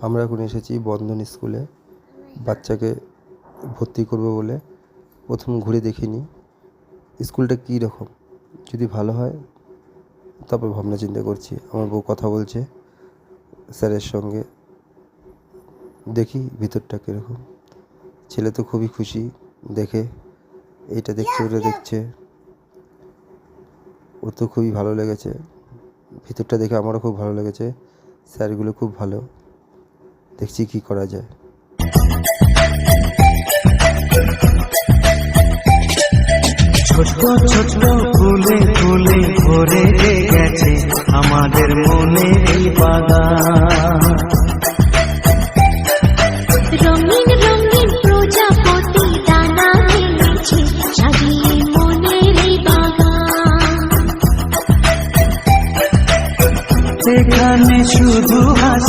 আমরা এখন এসেছি বন্ধন স্কুলে বাচ্চাকে ভর্তি করব বলে। প্রথম ঘুরে দেখিনি স্কুলটা কী রকম, যদি ভালো হয় তারপর ভাবনা চিন্তা করছি। আমার বউ কথা বলছে স্যারের সঙ্গে, দেখি ভিতরটা কীরকম। ছেলে তো খুবই খুশি দেখে, এইটা দেখছে ওটা দেখছে, ও তো খুবই ভালো লেগেছে। ভিতরটা দেখে আমারও খুব ভালো লেগেছে, স্যারগুলো খুব ভালো। দেখছি কি করা যায়। ছোট ছোট ফুলে ফুলে ভরে গেছে আমাদের মনে এই বাগান।